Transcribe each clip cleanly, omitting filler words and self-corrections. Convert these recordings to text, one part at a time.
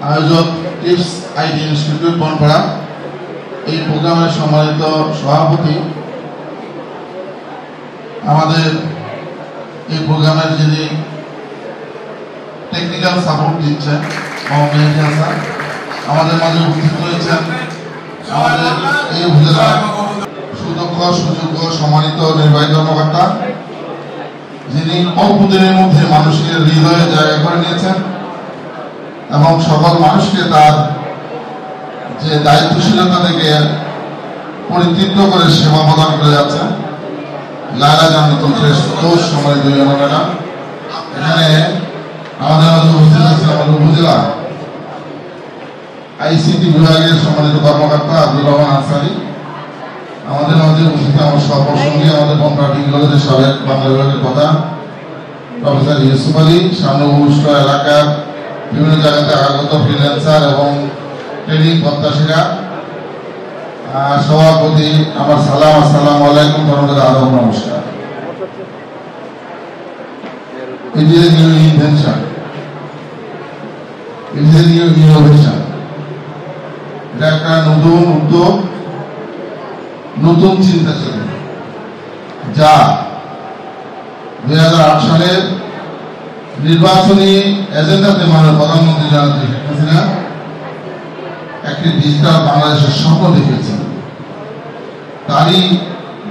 আয়োজক tips ID institute Bonpara, এই প্রোগ্রামের সম্মানিত সভাপতি, আমাদের এই প্রোগ্রামের যিনি টেকনিক্যাল সাপোর্ট দিচ্ছেন মেহেদী হাসান, আমাদের মাঝে উপস্থিত রয়েছেন আমাদের এই উপজেলার সুদক্ষ সুযোগ্য সম্মানিত নির্বাহী কর্মকর্তা, যিনি অল্প দিনের মধ্যে মানুষের হৃদয়ে জায়গা করে নিয়েছেন এবং সকল মানুষকে তার যে দায়িত্বশীলতা থেকে পরিতৃপ্ত করে সেবা প্রদান করে যাচ্ছেন। লায়লা জান্নাতুল ফেরদৌস সম্মানিত ম্যাডাম, এখানে আমাদের মাঝে উপস্থিত আছেন আমাদের উপজেলা আইসিটি বিভাগের সম্মানিত কর্মকর্তা আব্দুর রহমান আনসারী, আমাদের মাঝে উপস্থিত আমার সহপ্রসঙ্গী আমাদের বনপাড়া ডিগ্রি কলেজের সাবেক বাংলা বিভাগের প্রধান প্রফেসর ইউসুফ আলী, সামনেভূষ্ট এলাকার বিভিন্ন জায়গাতে আগত ফ্রিল্যান্সার এবং ট্রেনিং প্রত্যাশীরা, সভাপতি আমার সালাম, আসসালামু আলাইকুম, ধন্যবাদ, আদব, নমস্কার। It is a new invention. It is a new innovation. এটা একটা নতুন উদ্যোগ, নতুন চিন্তা চেতনা, যা 2008 সালের নির্বাচনী এজেন্ডাতে মাননীয় প্রধানমন্ত্রী জনাব শেখ হাসিনা একটি ডিজিটাল বাংলাদেশের স্বপ্ন দেখেছেন। তারই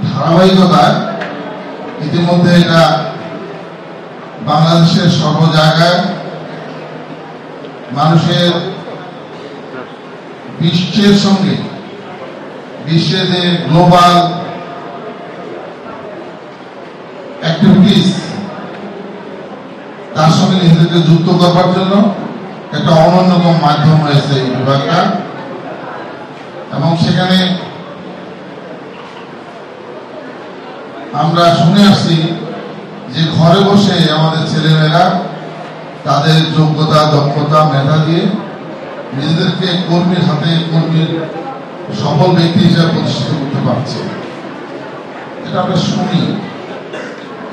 ধারাবাহিকতায় ইতিমধ্যে এটা বাংলাদেশের সর্ব জায়গায় মানুষের বিশ্বের সঙ্গে, বিশ্বে যে গ্লোবাল অ্যাক্টিভিটিস তার সঙ্গে নিজেদেরকে যুক্ত করবার জন্য একটা অনন্যতম মাধ্যম হয়েছে এই বিভাগটা। এবং সেখানে আমরা শুনে আসছি যে ঘরে বসে আমাদের ছেলেমেয়েরা তাদের যোগ্যতা, দক্ষতা, মেধা দিয়ে নিজেদেরকে কর্মীর হাতে কর্মীর সফল ব্যক্তি হিসেবে প্রতিষ্ঠিত করতে পারছে। এটা আমরা শুনি,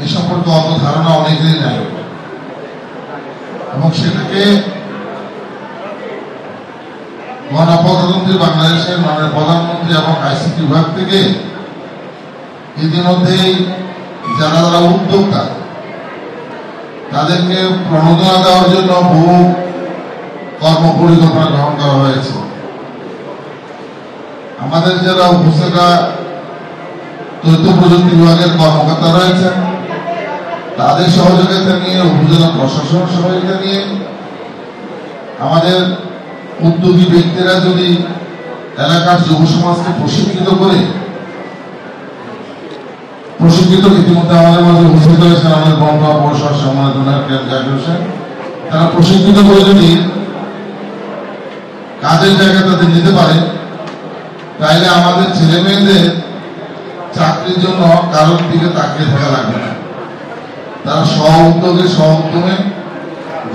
এই সম্পর্কে অত ধারণা অনেকেরই নাই এবং সেটাকে গণপ্রজাতন্ত্রী বাংলাদেশের মাননীয় প্রধানমন্ত্রী এবং আইসিটি বিভাগ থেকে ইতিমধ্যেই যারা যারা উদ্যোক্তা তাদেরকে প্রণোদনা দেওয়ার জন্য বহু কর্ম পরিকল্পনা গ্রহণ করা হয়েছে। আমাদের যারা উপস্থিতরা তথ্য প্রযুক্তি বিভাগের কর্মকর্তা রয়েছেন তাদের সহযোগিতা নিয়ে, উপজেলা প্রশাসনের সহযোগিতা নিয়ে, আমাদের উদ্যোগী ব্যক্তিরা যদি এলাকার যুব সমাজকে প্রশিক্ষিত করে, ইতিমধ্যে আমাদের মাঝে উপস্থিত হয়েছেন আমাদের বনপাড়া পৌরসভার সম্মানিত তারা প্রশিক্ষিত করে যদি কাজের জায়গা তাদের নিতে পারে, তাইলে আমাদের ছেলে মেয়েদের চাকরির জন্য কারোর দিকে তাকিয়ে থাকা লাগবে না। তারা স্ব-উদ্যোমে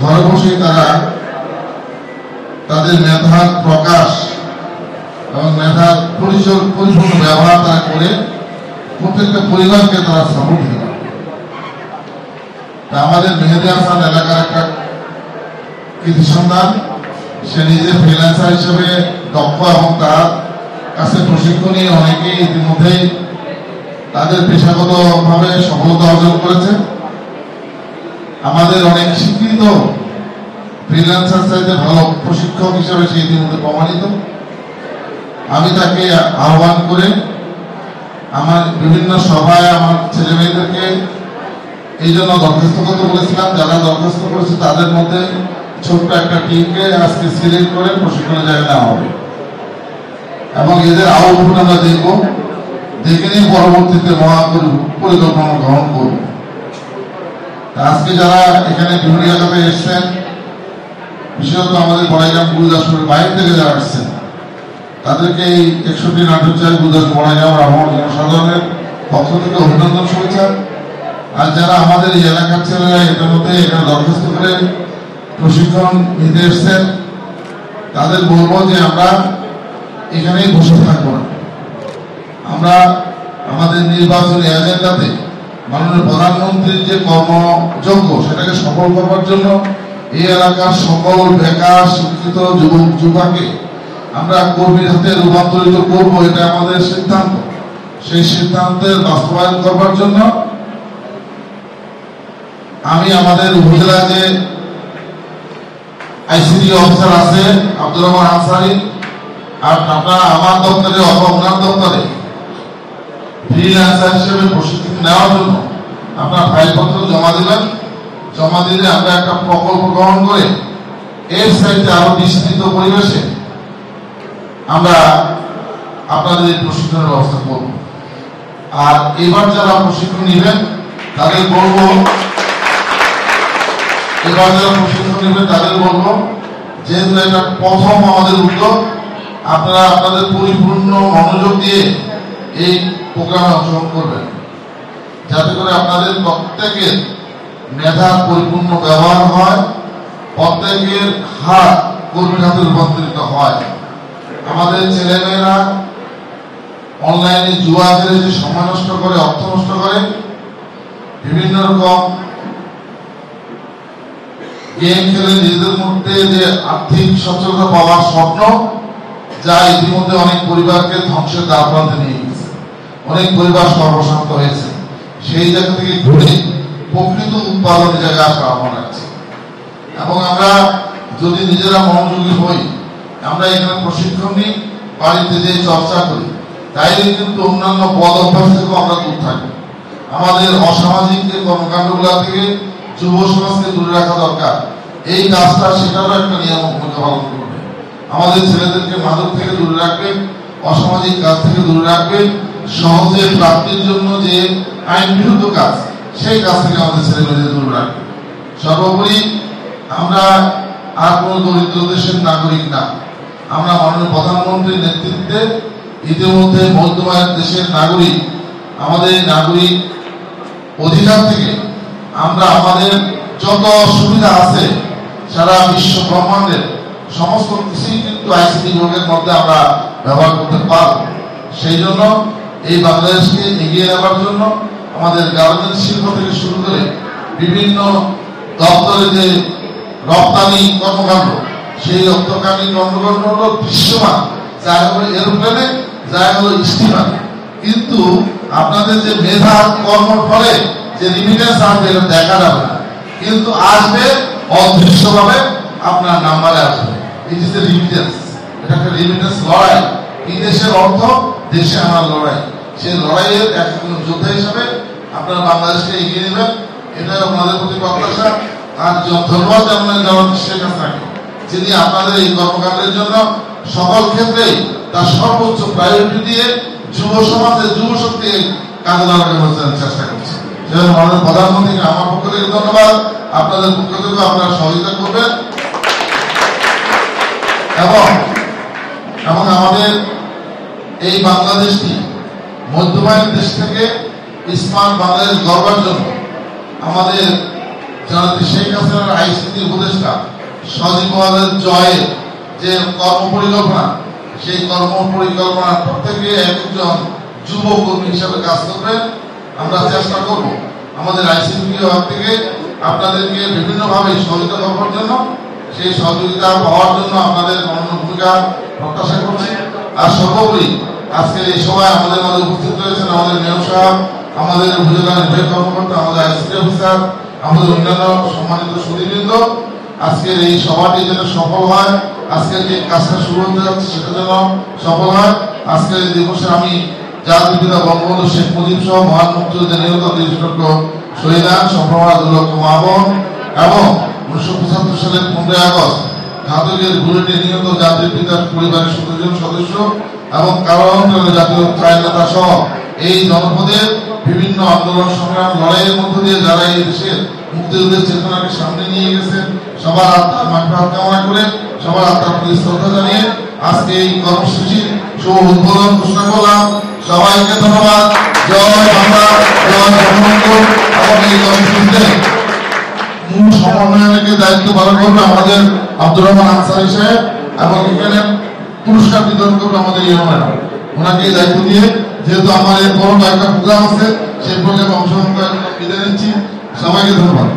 ঘরে বসে তারা তাদের মেধার প্রকাশ এবং মেধার পরিপূর্ণ ব্যবহার তারা করে প্রত্যেকটা পরিবারকে তারা সাপোর্ট দিতে পারে। আমাদের মেহেদী হাসান এলাকার একটা কৃতি সন্তান, সে নিজে ফ্রিল্যান্সার হিসেবে দক্ষ এবং তার কাছে প্রশিক্ষণ নিয়ে অনেকেই ইতিমধ্যেই তাদের পেশাগত ভাবে সফলতা অর্জন করেছে। আমাদের অনেক শিক্ষিত ফ্রিল্যান্সার চাইতে ভালো প্রশিক্ষক হিসেবে সে ইতিমধ্যে প্রমাণিত। আমি তাকে আহ্বান করে আমার বিভিন্ন সভায় আমার ছেলে মেয়েদেরকে এই জন্য দরখাস্ত করতে বলেছিলাম। যারা দরখাস্ত করেছে তাদের মধ্যে ছোট্ট একটা টিমকে আজকে সিলেক্ট করে প্রশিক্ষণের জায়গায় নেওয়া হবে এবং এদের আউটপুট আমরা দেখব, দেখে নিয়ে পরবর্তীতে মহা পরিকল্পনা গ্রহণ করব। আজকে যারা এখানে বিভিন্ন জায়গাতে এসছেন, বিশেষত আমাদের বড়াইগ্রাম গুরুদাসপুরের বাইরে থেকে যারা আসছেন, তাদেরকে এই 61 নাটক গুরুদাস বড়াইগ্রাম আমার জনসাধারণের পক্ষ থেকে অভিনন্দন, শুভেচ্ছা। আর যারা আমাদের এই এলাকার ছেলেরা এটার মধ্যে এখানে দরখাস্ত করে প্রশিক্ষণ নিতে এসছেন, তাদের বলবো যে আমরা এখানেই বসে থাকবো না। আমরা আমাদের নির্বাচনী এজেন্ডাতে মাননীয় প্রধানমন্ত্রীর যে কর্মযজ্ঞ সেটাকে সফল করবার জন্য এই এলাকার সকল বেকার শিক্ষিত যুবক যুবাকে আমরা কর্মীর হাতে রূপান্তরিত করব, এটা আমাদের সিদ্ধান্ত। সেই সিদ্ধান্তের বাস্তবায়ন করবার জন্য আমি আমাদের উপজেলায় যে আইসিডি অফিসার আছে আব্দুর রহমান আনসারী, আর আপনারা আমার দপ্তরে অথবা ওনার দপ্তরে ফ্রিল্যান্সার হিসেবে প্রশিক্ষণ নেওয়ার জন্য আপনার ফাইলপত্র জমা দিবেন। জমা দিলে আমরা একটা প্রকল্প গ্রহণ করে এর সাইডে আরো বিস্তৃত পরিবেশে আমরা আপনাদের এই প্রশিক্ষণের ব্যবস্থা করব। আর এবার যারা প্রশিক্ষণ নেবেন তাদের বলবো যেহেতু এটা প্রথম আমাদের উদ্যোগ, আপনারা আপনাদের পরিপূর্ণ মনোযোগ দিয়ে এই প্রোগ্রামে অংশগ্রহণ করবেন, যাতে করে আপনাদের প্রত্যেকের মেধার পরিপূর্ণ ব্যবহার হয়, প্রত্যেকের হাত কর্মীর হাতে রূপান্তরিত হয়। আমাদের ছেলেমেয়েরা অনলাইনে জুয়া খেলে যে সময় নষ্ট করে, অর্থ নষ্ট করে, বিভিন্ন রকম গেম খেলে নিজেদের মধ্যে যে আর্থিক সচ্ছলতা পাওয়ার স্বপ্ন, যা ইতিমধ্যে অনেক পরিবারকে ধ্বংসের দ্বার প্রান্তে নিয়ে গেছে, অনেক পরিবার সর্বশান্ত হয়েছে। সেই জায়গা থেকে ঘুরে প্রকৃত উৎপাদনের জায়গায় আসা আহ্বান রাখছে। এবং আমরা যদি নিজেরা মনোযোগী হই, আমরা এখানে প্রশিক্ষণ নিই, বাড়িতে যে চর্চা করি, তাইলে কিন্তু অন্যান্য বদ অভ্যাস থেকেও আমরা দূর থাকি। আমাদের অসামাজিক যে কর্মকাণ্ডগুলো থেকে যুব সমাজকে দূরে রাখা দরকার। এই কাজটা সেটারও একটা নিয়ম ভূমিকা পালন করবে। আমাদের ছেলেদেরকে মাদক থেকে দূরে রাখবে, অসামাজিক কাজ থেকে দূরে রাখবে, সহজে প্রাপ্তির জন্য যে আইন বিরুদ্ধ কাজ, সেই কাজ থেকে আমাদের ছেলেমেয়েদের দূরে রাখবে। সর্বোপরি আমরা আর কোন দরিদ্র দেশের নাগরিক না, আমরা মাননীয় প্রধানমন্ত্রীর নেতৃত্বে ইতিমধ্যে মধ্যমায়ের দেশের নাগরিক। আমাদের নাগরিক অধিকার থেকে আমরা আমাদের যত সুবিধা আছে সারা বিশ্ব ব্রহ্মাণ্ডের সমস্ত কিছুই কিন্তু আইসিটি বিভাগের মধ্যে আমরা ব্যবহার করতে পারব। সেই জন্য এই বাংলাদেশকে এগিয়ে নেওয়ার জন্য আমাদের গার্মেন্টস শিল্প থেকে শুরু করে বিভিন্ন দপ্তরে যে রপ্তানি কর্মকাণ্ড, সেই রপ্তানি কর্মকাণ্ড হলো দৃশ্যমান, যা হলো এরোপ্লেনে, যা হলো স্টিমারে। কিন্তু আপনাদের যে মেধা কর্মের ফলে যে রিমিটেন্স আসবে এটা দেখা যাবে না, কিন্তু আসবে অদৃশ্যভাবে, আপনার নাম্বারে আসবে। এই যে রিমিটেন্স, এটা একটা রিমিটেন্স লড়াই। এই দেশের অর্থ দেশে আমার লড়াই, সেই লড়াইয়ের একজন যোদ্ধা হিসাবে আপনারা বাংলাদেশকে এগিয়ে নেবেন, এটাই আপনাদের প্রতি প্রত্যাশা। আর ধন্যবাদ জানানোর শেখ হাসিনাকে, যিনি আপনাদের এই কর্মকাণ্ডের জন্য সকল ক্ষেত্রেই তার সর্বোচ্চ প্রায়োরিটি দিয়ে যুব সমাজের যুব শক্তি কাজে লাগানোর চেষ্টা করছে। সেজন্য মাননীয় প্রধানমন্ত্রীকে আমার পক্ষ থেকে ধন্যবাদ, আপনাদের পক্ষ থেকে আপনারা সহযোগিতা করবেন। এবং আমাদের এই বাংলাদেশটি মধ্যমায়ের দেশ থেকে স্মার্ট বাংলাদেশ গড়বার জন্য আমাদের জননেত্রী শেখ হাসিনার আইসিটি উপদেষ্টা সজীব ওয়াজেদ জয়ের যে কর্মপরিকল্পনা, সেই কর্মপরিকল্পনার প্রত্যেকে একজন যুব কর্মী হিসাবে কাজ করবেন। আমরা চেষ্টা করব আমাদের আইসিটি বিভাগ থেকে আপনাদেরকে বিভিন্নভাবে সহযোগিতা করবার জন্য। সেই সহযোগিতা পাওয়ার জন্য আপনাদের অনন্য ভূমিকা প্রত্যাশা করছি। আর সর্বোপরি আজকে এই সময় আমাদের মাঝে উপস্থিত রয়েছেন আমাদের মেয়র সাহেব, আমাদের উপজেলা নির্বাহী কর্মকর্তা, আমাদের আইসিটি অফিসার, আমাদের অন্যান্য সম্মানিত সুধীবৃন্দ। আজকের এই সভাটি যেন সফল হয়, আজকের যে কাজটা শুরু হতে যাচ্ছে সেটা যেন সফল হয়। আজকের এই দিবসে আমি জাতির পিতা বঙ্গবন্ধু শেখ মুজিব সহ মহান মুক্তিযুদ্ধে নিহত ৩০ লক্ষ শহীদান, সম্ভ্রমা ২ লক্ষ মা বোন এবং ১৯৭৫ সালের ১৫ই আগস্ট ঘাতকের বুলেটে নিহত জাতির পিতার পরিবারের ১৭ জন সদস্য এবং কারাবরণ জাতীয় ত্রাণ নেতা সহ এই জনপদের বিভিন্ন আন্দোলন সংগ্রাম লড়াইয়ের মধ্য দিয়ে যারা এই দেশের মুক্তিযুদ্ধের চেতনাকে সামনে নিয়ে গেছেন, সবার আত্মার মাগফিরাত কামনা করে, সবার আত্মার প্রতি শ্রদ্ধা জানিয়ে আজকে এই কর্মসূচির শুভ উদ্বোধন ঘোষণা করলাম। সবাইকে ধন্যবাদ। জয় বাংলা, জয় বঙ্গবন্ধু। এবং এই কর্মসূচিতে মূল সমন্বয়কের দায়িত্ব পালন করবে আমাদের আব্দুর রহমান আনসারী সাহেব, এবং এখানে পুরস্কার বিতরণ করবে আমাদের ইউনিয়ন। ওনাকে এই দায়িত্ব দিয়ে, যেহেতু আমার এই বড় একটা প্রোগ্রাম আছে, সেই প্রোগ্রামে অংশগ্রহণ করার জন্য বিদায় নিচ্ছি। সবাইকে ধন্যবাদ।